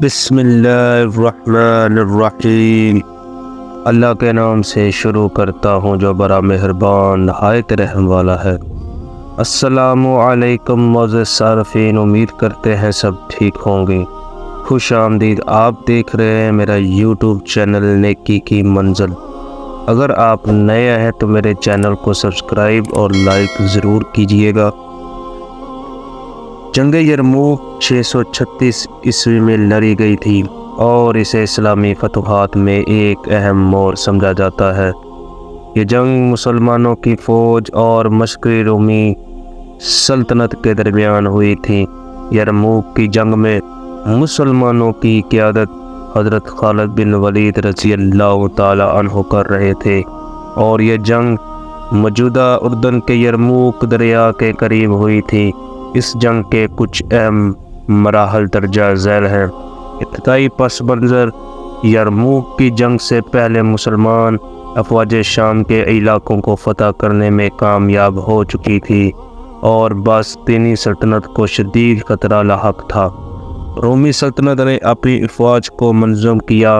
بسم اللہ الرحمن الرحیم۔ اللہ کے نام سے شروع کرتا ہوں جو بڑا مہربان نہایت رحم والا ہے۔ السلام علیکم معزز صارفین، امید کرتے ہیں سب ٹھیک ہوں گے۔ خوش آمدید، آپ دیکھ رہے ہیں میرا یوٹیوب چینل نیکی کی منزل۔ اگر آپ نئے ہیں تو میرے چینل کو سبسکرائب اور لائک ضرور کیجئے گا۔ جنگ یرموک 636 عیسوی میں لڑی گئی تھی اور اسے اسلامی فتوحات میں ایک اہم موڑ سمجھا جاتا ہے۔ یہ جنگ مسلمانوں کی فوج اور مشرقی رومی سلطنت کے درمیان ہوئی تھی۔ یرموک کی جنگ میں مسلمانوں کی قیادت حضرت خالد بن ولید رضی اللہ تعالی عنہ کر رہے تھے، اور یہ جنگ موجودہ اردن کے یرموک دریا کے قریب ہوئی تھی۔ اس جنگ کے کچھ اہم مراحل درجہ ذیل ہیں۔ ابتدائی پس منظر: یرموک کی جنگ سے پہلے مسلمان افواج شام کے علاقوں کو فتح کرنے میں کامیاب ہو چکی تھی اور بازنطینی سلطنت کو شدید خطرہ لاحق تھا۔ رومی سلطنت نے اپنی افواج کو منظم کیا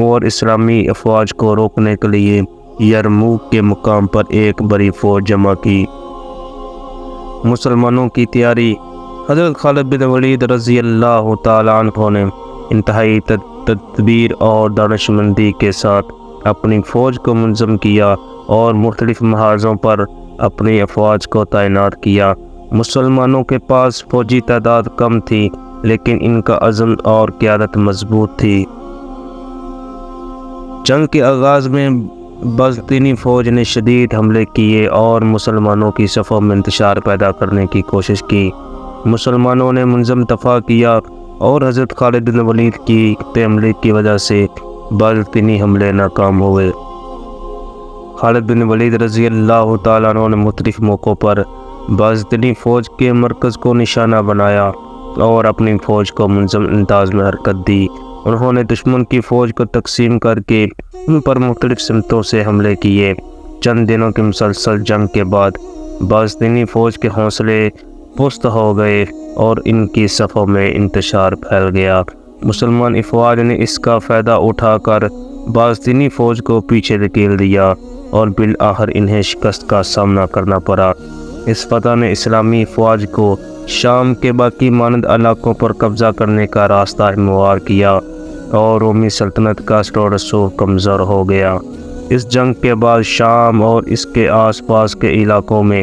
اور اسلامی افواج کو روکنے کے لیے یرموک کے مقام پر ایک بڑی فوج جمع کی۔ مسلمانوں کی تیاری: حضرت خالد بن ولید رضی اللہ تعالیٰ عنہ نے انتہائی تدبیر اور دانشمندی کے ساتھ اپنی فوج کو منظم کیا اور مختلف محاذوں پر اپنی افواج کو تعینات کیا۔ مسلمانوں کے پاس فوجی تعداد کم تھی، لیکن ان کا عزم اور قیادت مضبوط تھی۔ جنگ کے آغاز میں بازنطینی فوج نے شدید حملے کیے اور مسلمانوں کی صفوں میں انتشار پیدا کرنے کی کوشش کی۔ مسلمانوں نے منظم دفاع کیا اور حضرت خالد بن ولید کی حملے کی وجہ سے بازنطینی حملے ناکام ہوئے۔ خالد بن ولید رضی اللہ تعالیٰ عنہ نے مختلف موقعوں پر بازنطینی فوج کے مرکز کو نشانہ بنایا اور اپنی فوج کو منظم انداز میں حرکت دی۔ انہوں نے دشمن کی فوج کو تقسیم کر کے ان پر مختلف سمتوں سے حملے کیے۔ چند دنوں کی مسلسل جنگ کے بعد بازنطینی فوج کے حوصلے پست ہو گئے اور ان کی صفوں میں انتشار پھیل گیا۔ مسلمان افواج نے اس کا فائدہ اٹھا کر بازنطینی فوج کو پیچھے دھکیل دیا اور بالآخر انہیں شکست کا سامنا کرنا پڑا۔ اس فتح نے اسلامی افواج کو شام کے باقی مانند علاقوں پر قبضہ کرنے کا راستہ ہموار کیا اور رومی سلطنت کا اثر و رسوخ کمزور ہو گیا۔ اس جنگ کے بعد شام اور اس کے آس پاس کے علاقوں میں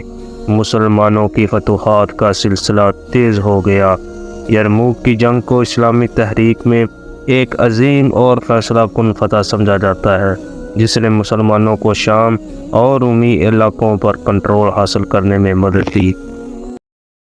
مسلمانوں کی فتوحات کا سلسلہ تیز ہو گیا۔ یرموک کی جنگ کو اسلامی تحریک میں ایک عظیم اور فیصلہ کن فتح سمجھا جاتا ہے، جس نے مسلمانوں کو شام اور رومی علاقوں پر کنٹرول حاصل کرنے میں مدد دی۔